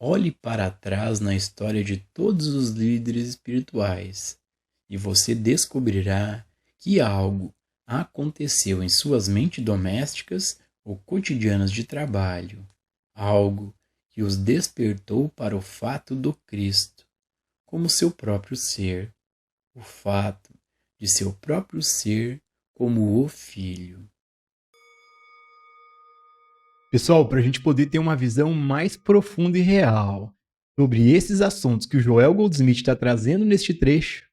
Olhe para trás na história de todos os líderes espirituais e você descobrirá que algo aconteceu em suas mentes domésticas ou cotidianas de trabalho, algo que os despertou para o fato do Cristo, como seu próprio ser, o fato de seu próprio ser como o Filho. Pessoal, para a gente poder ter uma visão mais profunda e real sobre esses assuntos que o Joel Goldsmith está trazendo neste trecho,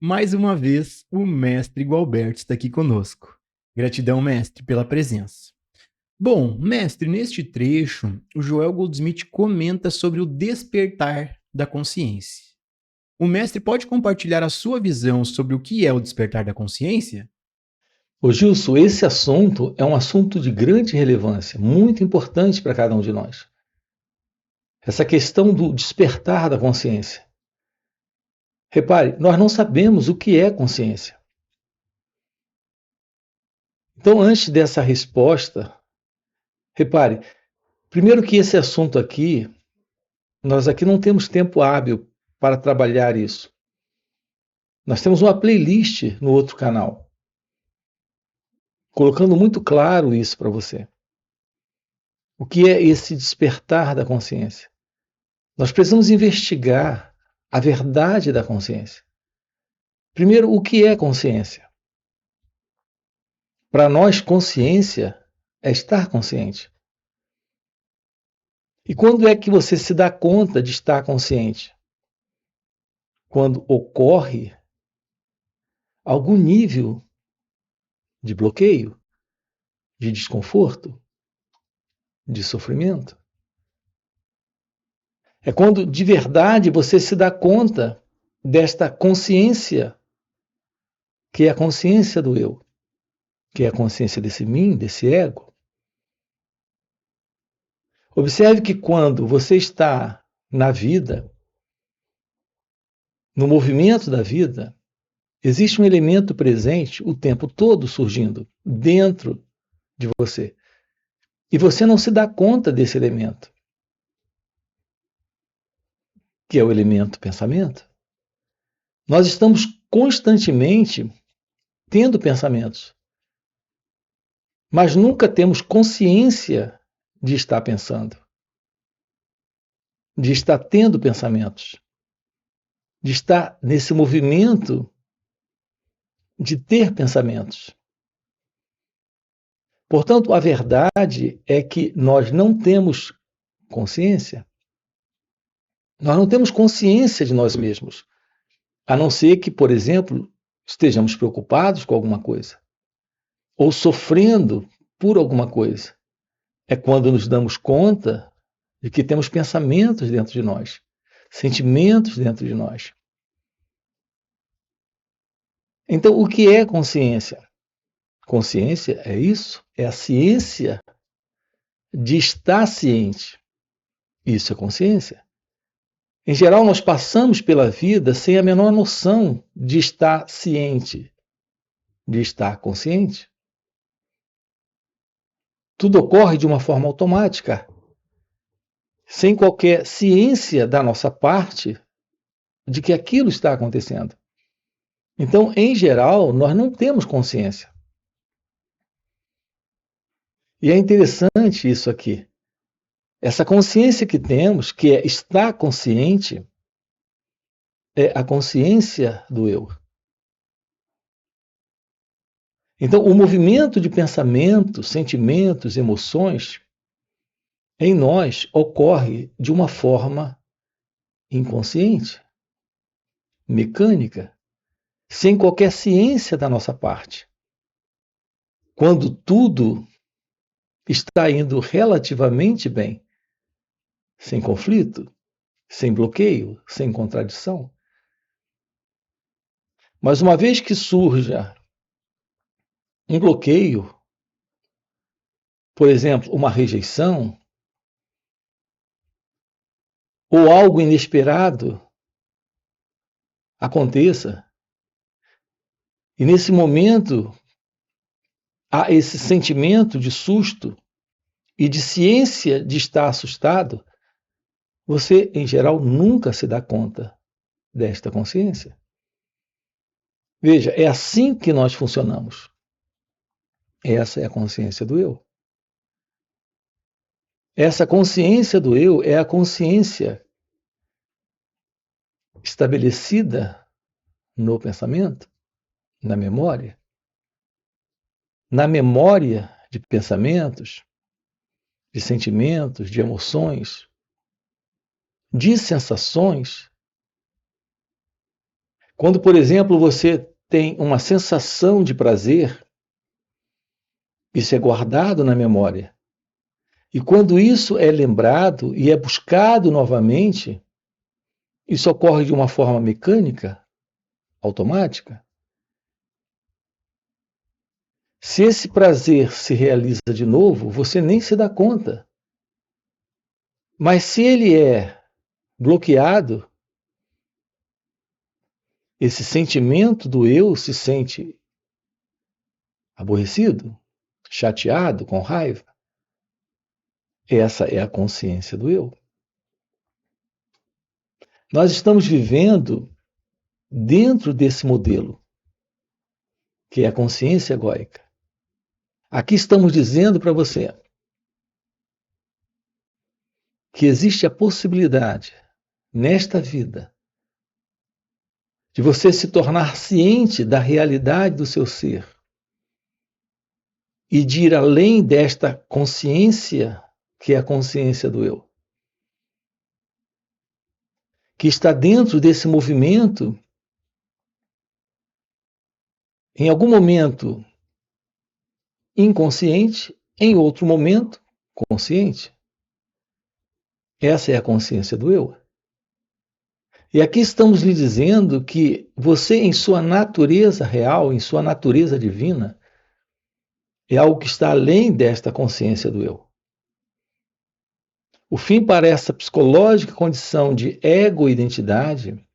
mais uma vez o mestre Gualberto está aqui conosco. Gratidão, mestre, pela presença. Bom, mestre, neste trecho, o Joel Goldsmith comenta sobre o despertar da consciência. O mestre pode compartilhar a sua visão sobre o que é o despertar da consciência? Ô Gilson, esse assunto é um assunto de grande relevância, muito importante para cada um de nós. Essa questão do despertar da consciência. Repare, nós não sabemos o que é consciência. Então, antes dessa resposta, repare, primeiro que esse assunto aqui, nós aqui não temos tempo hábil para trabalhar isso. Nós temos uma playlist no outro canal, colocando muito claro isso para você. O que é esse despertar da consciência? Nós precisamos investigar a verdade da consciência. Primeiro, o que é consciência? Para nós, consciência é estar consciente. E quando é que você se dá conta de estar consciente? Quando ocorre algum nível de bloqueio, de desconforto, de sofrimento. É quando de verdade você se dá conta desta consciência, que é a consciência do eu, que é a consciência desse mim, desse ego. Observe que quando você está na vida, no movimento da vida, existe um elemento presente o tempo todo surgindo dentro de você. E você não se dá conta desse elemento, que é o elemento pensamento. Nós estamos constantemente tendo pensamentos, mas nunca temos consciência de estar pensando, de estar tendo pensamentos, de estar nesse movimento de ter pensamentos. Portanto, a verdade é que nós não temos consciência. Nós não temos consciência de nós mesmos, a não ser que, por exemplo, estejamos preocupados com alguma coisa ou sofrendo por alguma coisa. É quando nos damos conta de que temos pensamentos dentro de nós, sentimentos dentro de nós. Então, o que é consciência? Consciência é isso, é a ciência de estar ciente. Isso é consciência. Em geral, nós passamos pela vida sem a menor noção de estar ciente, de estar consciente. Tudo ocorre de uma forma automática, sem qualquer ciência da nossa parte de que aquilo está acontecendo. Então, em geral, nós não temos consciência. E é interessante isso aqui. Essa consciência que temos, que é estar consciente, é a consciência do eu. Então, o movimento de pensamentos, sentimentos, emoções, em nós ocorre de uma forma inconsciente, mecânica, sem qualquer ciência da nossa parte. Quando tudo está indo relativamente bem, sem conflito, sem bloqueio, sem contradição. Mas uma vez que surja um bloqueio, por exemplo, uma rejeição, ou algo inesperado aconteça, e nesse momento há esse sentimento de susto e de ciência de estar assustado, você, em geral, nunca se dá conta desta consciência. Veja, é assim que nós funcionamos. Essa é a consciência do eu. Essa consciência do eu é a consciência estabelecida no pensamento, na memória. Na memória de pensamentos, de sentimentos, de emoções, de sensações. Quando, por exemplo, você tem uma sensação de prazer, isso é guardado na memória. E quando isso é lembrado e é buscado novamente, isso ocorre de uma forma mecânica, automática. Se esse prazer se realiza de novo, você nem se dá conta. Mas se ele é bloqueado, esse sentimento do eu se sente aborrecido, chateado, com raiva. Essa é a consciência do eu. Nós estamos vivendo dentro desse modelo, que é a consciência egóica. Aqui estamos dizendo para você que existe a possibilidade, nesta vida, de você se tornar ciente da realidade do seu ser e de ir além desta consciência, que é a consciência do eu, que está dentro desse movimento, em algum momento inconsciente, em outro momento consciente. Essa é a consciência do eu. E aqui estamos lhe dizendo que você, em sua natureza real, em sua natureza divina, é algo que está além desta consciência do eu. O fim para essa psicológica condição de ego-identidade,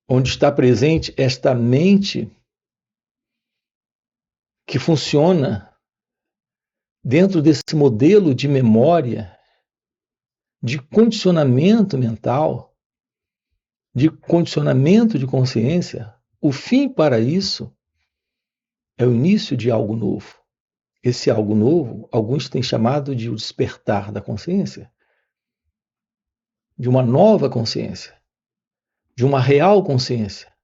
onde está presente esta mente que funciona dentro desse modelo de memória, de condicionamento mental, de condicionamento de consciência, o fim para isso é o início de algo novo. Esse algo novo, alguns têm chamado de o despertar da consciência, de uma nova consciência, de uma real consciência,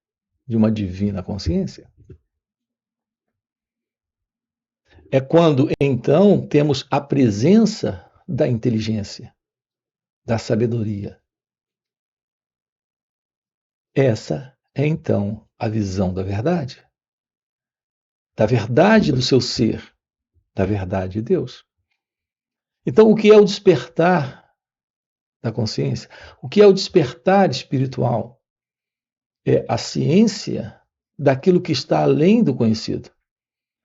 de uma divina consciência. É quando, então, temos a presença da inteligência, da sabedoria. Essa é, então, a visão da verdade do seu ser, da verdade de Deus. Então, o que é o despertar da consciência? O que é o despertar espiritual? É a ciência daquilo que está além do conhecido,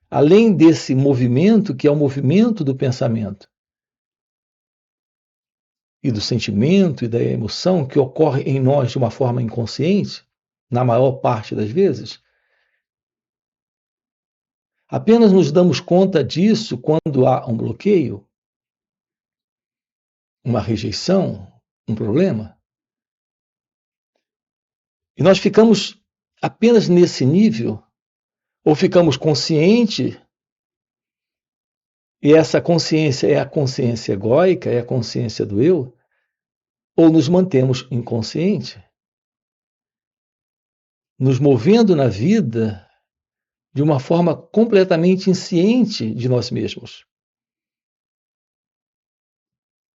além desse movimento que é o movimento do pensamento e do sentimento e da emoção que ocorre em nós de uma forma inconsciente, na maior parte das vezes. Apenas nos damos conta disso quando há um bloqueio, uma rejeição, um problema. E nós ficamos apenas nesse nível, ou ficamos conscientes, e essa consciência é a consciência egóica, é a consciência do eu, ou nos mantemos inconscientes, nos movendo na vida de uma forma completamente insciente de nós mesmos.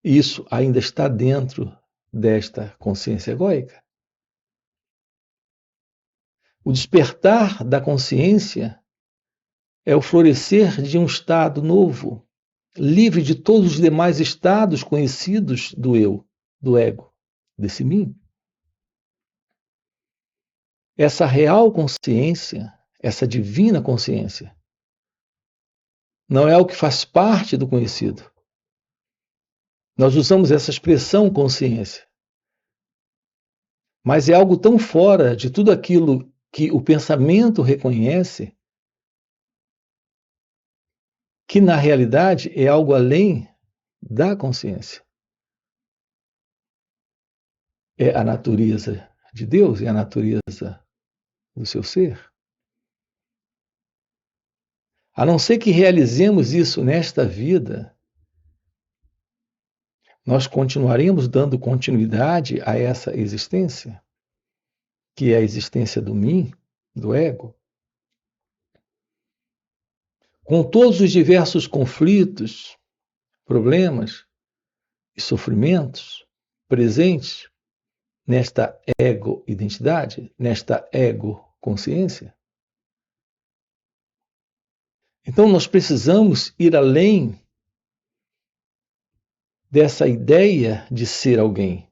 Isso ainda está dentro desta consciência egóica. O despertar da consciência é o florescer de um estado novo, livre de todos os demais estados conhecidos do eu, do ego, desse mim. Essa real consciência, essa divina consciência, não é o que faz parte do conhecido. Nós usamos essa expressão consciência, mas é algo tão fora de tudo aquilo que o pensamento reconhece, que na realidade é algo além da consciência. é a natureza de Deus, é a natureza do seu ser. A não ser que realizemos isso nesta vida, nós continuaremos dando continuidade a essa existência, que é a existência do mim, do ego, com todos os diversos conflitos, problemas e sofrimentos presentes nesta ego-identidade, nesta ego-consciência. Então, nós precisamos ir além dessa ideia de ser alguém.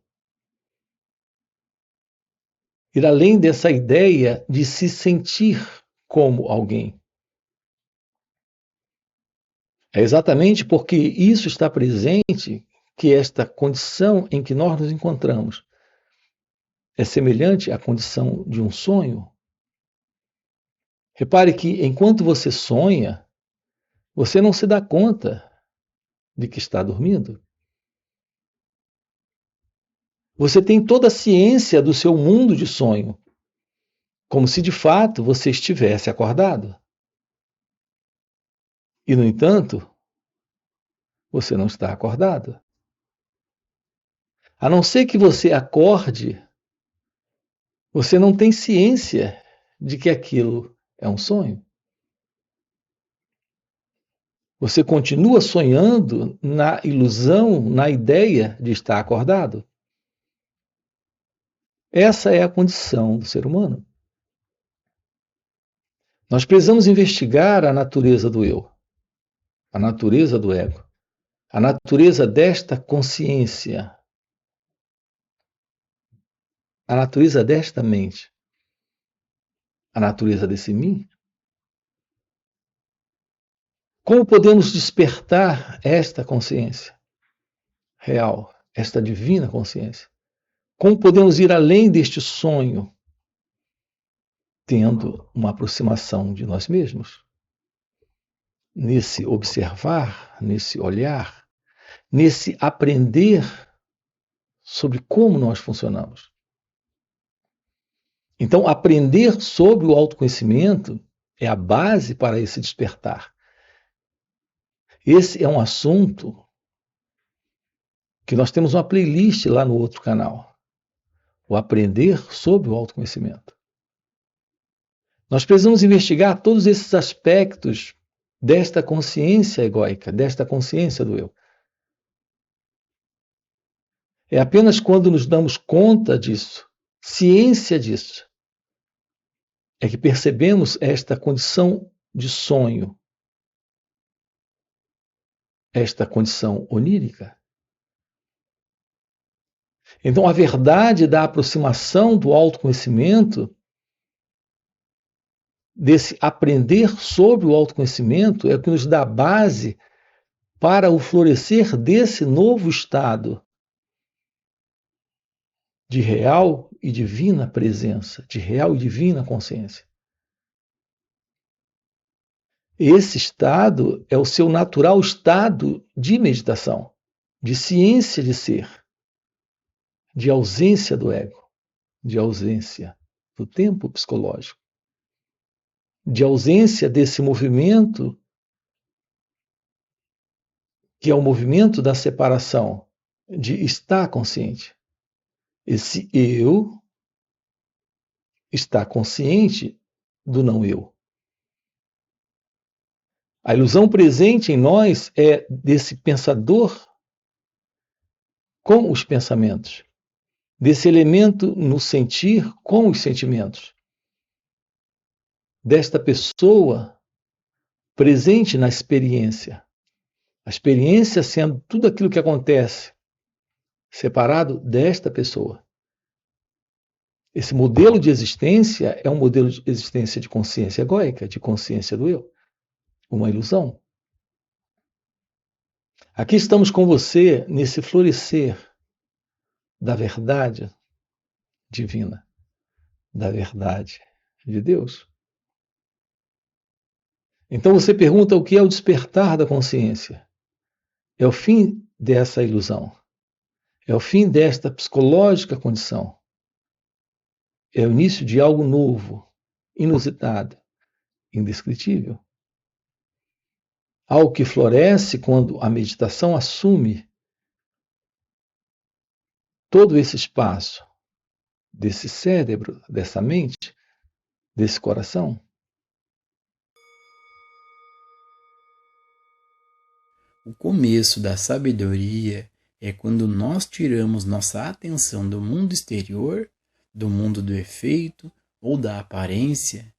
Ir além dessa ideia de se sentir como alguém. É exatamente porque isso está presente que esta condição em que nós nos encontramos é semelhante à condição de um sonho. Repare que enquanto você sonha, você não se dá conta de que está dormindo. Você tem toda a ciência do seu mundo de sonho, como se de fato você estivesse acordado. E, no entanto, você não está acordado. A não ser que você acorde, você não tem ciência de que aquilo é um sonho. Você continua sonhando na ilusão, na ideia de estar acordado. Essa é a condição do ser humano. Nós precisamos investigar a natureza do eu, a natureza do ego, a natureza desta consciência, a natureza desta mente, a natureza desse mim. Como podemos despertar esta consciência real, esta divina consciência? Como podemos ir além deste sonho, tendo uma aproximação de nós mesmos? Nesse observar, nesse olhar, nesse aprender sobre como nós funcionamos. Então, aprender sobre o autoconhecimento é a base para esse despertar. Esse é um assunto que nós temos uma playlist lá no outro canal. O aprender sobre o autoconhecimento. Nós precisamos investigar todos esses aspectos desta consciência egóica, desta consciência do eu. É apenas quando nos damos conta disso, ciência disso, é que percebemos esta condição de sonho, esta condição onírica. Então, a verdade da aproximação do autoconhecimento, desse aprender sobre o autoconhecimento, é o que nos dá base para o florescer desse novo estado de real e divina presença, de real e divina consciência. Esse estado é o seu natural estado de meditação, de ciência de ser, de ausência do ego, de ausência do tempo psicológico, de ausência desse movimento que é o movimento da separação, de estar consciente. Esse eu está consciente do não eu. A ilusão presente em nós é desse pensador com os pensamentos, desse elemento no sentir com os sentimentos, desta pessoa presente na experiência. A experiência sendo tudo aquilo que acontece separado desta pessoa. Esse modelo de existência é um modelo de existência de consciência egóica, de consciência do eu. Uma ilusão. Aqui estamos com você nesse florescer da verdade divina, da verdade de Deus. Então você pergunta o que é o despertar da consciência? É o fim dessa ilusão. É o fim desta psicológica condição. É o início de algo novo, inusitado, indescritível. Algo que floresce quando a meditação assume todo esse espaço desse cérebro, dessa mente, desse coração. O começo da sabedoria é quando nós tiramos nossa atenção do mundo exterior, do mundo do efeito ou da aparência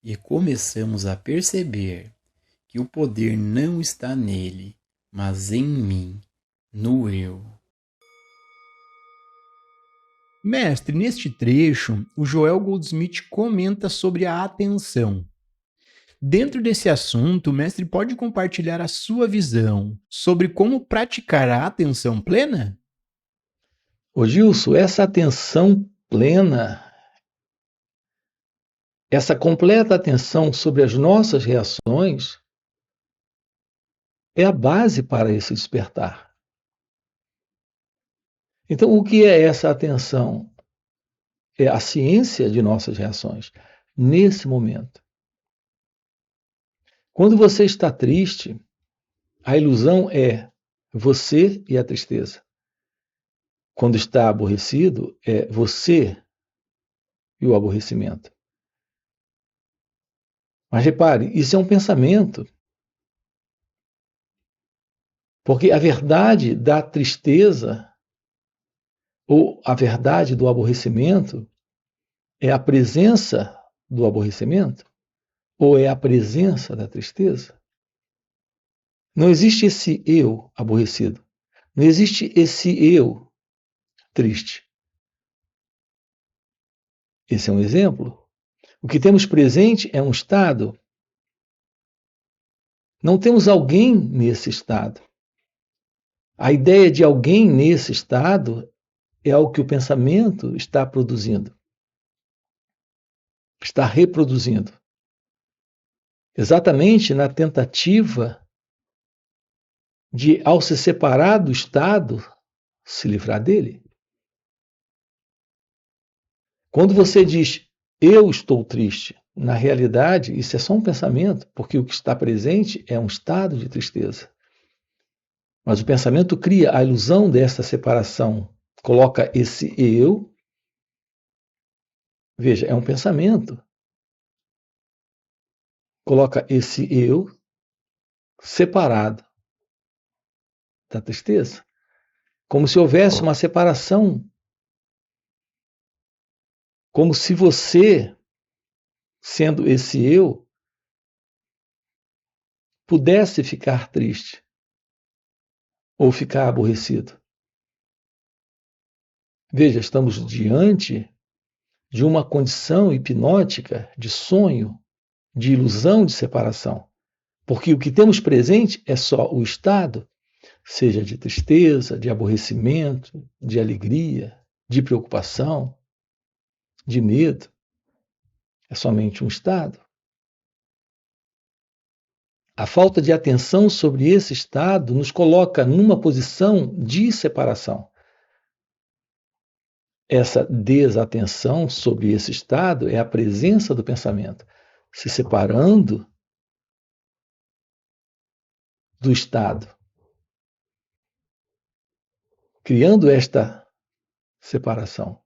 e começamos a perceber que o poder não está nele, mas em mim, no eu. Mestre, neste trecho, o Joel Goldsmith comenta sobre a atenção. Dentro desse assunto, o mestre pode compartilhar a sua visão sobre como praticar a atenção plena? Ô Gilson, essa atenção plena, essa completa atenção sobre as nossas reações é a base para esse despertar. Então, o que é essa atenção? É a ciência de nossas reações nesse momento. Quando você está triste, a ilusão é você e a tristeza. Quando está aborrecido, é você e o aborrecimento. Mas repare, isso é um pensamento. Porque a verdade da tristeza ou a verdade do aborrecimento é a presença do aborrecimento ou é a presença da tristeza? Não existe esse eu aborrecido. Não existe esse eu triste. Esse é um exemplo. O que temos presente é um estado. Não temos alguém nesse estado. A ideia de alguém nesse estado é o que o pensamento está produzindo, está reproduzindo. Exatamente na tentativa de, ao se separar do estado, se livrar dele. Quando você diz, eu estou triste, na realidade, isso é só um pensamento, porque o que está presente é um estado de tristeza. Mas o pensamento cria a ilusão dessa separação, coloca esse eu. Veja, é um pensamento. Coloca esse eu separado da tristeza, como se houvesse uma separação, como se você, sendo esse eu, pudesse ficar triste ou ficar aborrecido. Veja, estamos diante de uma condição hipnótica de sonho, de ilusão de separação, porque o que temos presente é só o estado, seja de tristeza, de aborrecimento, de alegria, de preocupação, de medo. É somente um estado. A falta de atenção sobre esse estado nos coloca numa posição de separação. Essa desatenção sobre esse estado é a presença do pensamento se separando do estado, criando esta separação.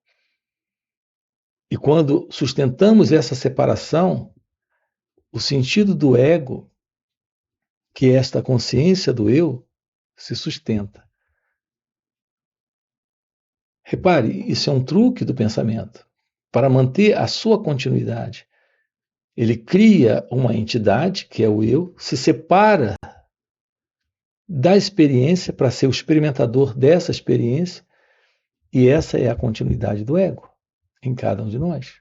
E quando sustentamos essa separação, o sentido do ego, que é esta consciência do eu, se sustenta. Repare, isso é um truque do pensamento para manter a sua continuidade. Ele cria uma entidade, que é o eu, se separa da experiência para ser o experimentador dessa experiência, e essa é a continuidade do ego em cada um de nós.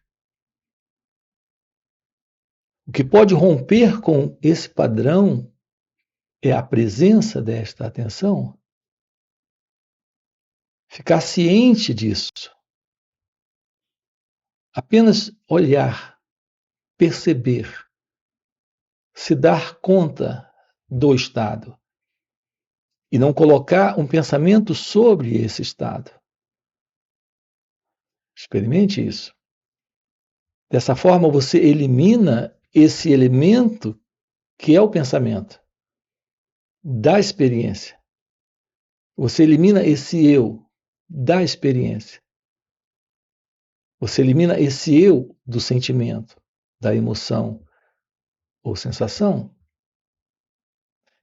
O que pode romper com esse padrão é a presença desta atenção. Ficar ciente disso. Apenas olhar, perceber, se dar conta do estado. e não colocar um pensamento sobre esse estado. Experimente isso. Dessa forma, você elimina esse elemento que é o pensamento da experiência. Você elimina esse eu da experiência. Você elimina esse eu do sentimento, da emoção ou sensação.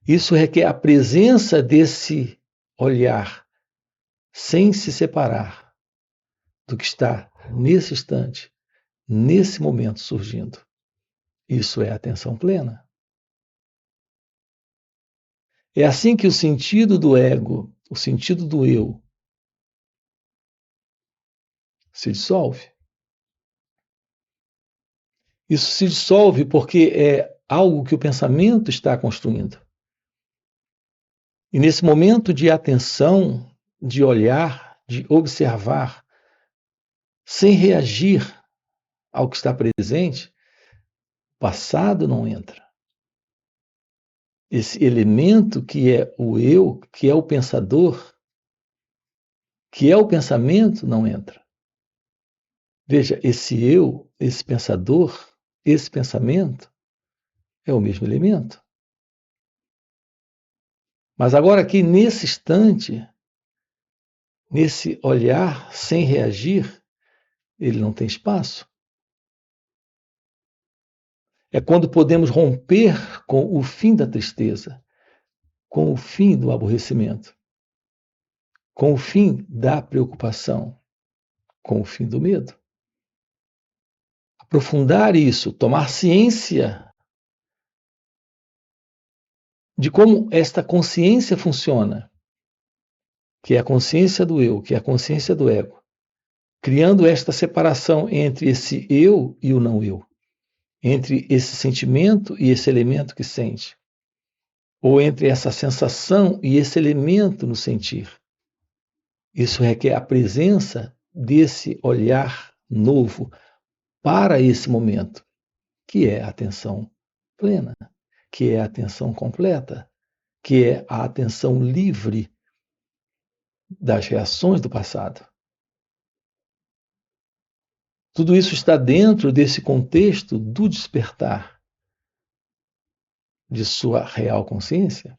Isso requer a presença desse olhar sem se separar do que está nesse instante, nesse momento surgindo. Isso é atenção plena. É assim que o sentido do ego, o sentido do eu, se dissolve. Isso se dissolve porque é algo que o pensamento está construindo. E nesse momento de atenção, de olhar, de observar, sem reagir ao que está presente, o passado não entra. Esse elemento que é o eu, que é o pensador, que é o pensamento, não entra. Veja, esse eu, esse pensador, esse pensamento é o mesmo elemento. Mas agora aqui nesse instante, nesse olhar sem reagir, ele não tem espaço. É quando podemos romper com o fim da tristeza, com o fim do aborrecimento, com o fim da preocupação, com o fim do medo. Aprofundar isso, tomar ciência de como esta consciência funciona, que é a consciência do eu, que é a consciência do ego, criando esta separação entre esse eu e o não eu, entre esse sentimento e esse elemento que sente, ou entre essa sensação e esse elemento no sentir. Isso requer a presença desse olhar novo para esse momento, que é a atenção plena, que é a atenção completa, que é a atenção livre das reações do passado. Tudo isso está dentro desse contexto do despertar de sua real consciência,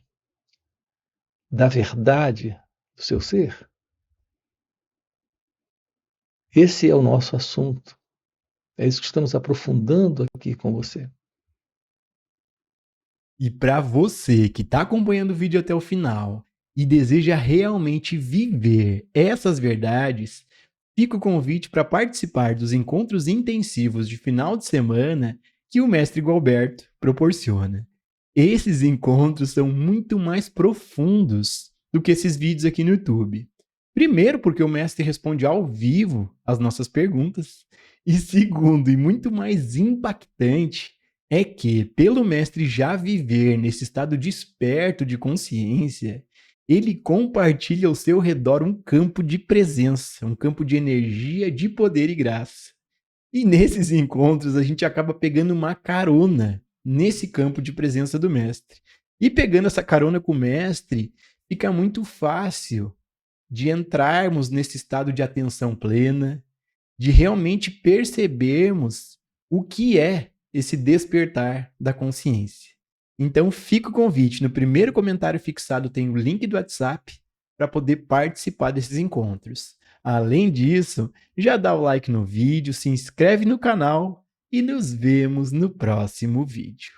da verdade do seu ser. Esse é o nosso assunto. É isso que estamos aprofundando aqui com você. E para você que está acompanhando o vídeo até o final e deseja realmente viver essas verdades, fica o convite para participar dos encontros intensivos de final de semana que o mestre Gualberto proporciona. Esses encontros são muito mais profundos do que esses vídeos aqui no YouTube. Primeiro, porque o mestre responde ao vivo as nossas perguntas. E segundo, e muito mais impactante, é que, pelo mestre já viver nesse estado desperto de consciência, ele compartilha ao seu redor um campo de presença, um campo de energia, de poder e graça. E nesses encontros a gente acaba pegando uma carona nesse campo de presença do mestre. E pegando essa carona com o mestre, fica muito fácil de entrarmos nesse estado de atenção plena, de realmente percebermos o que é esse despertar da consciência. Então fica o convite, no primeiro comentário fixado tem o link do WhatsApp para poder participar desses encontros. Além disso, já dá o like no vídeo, se inscreve no canal e nos vemos no próximo vídeo.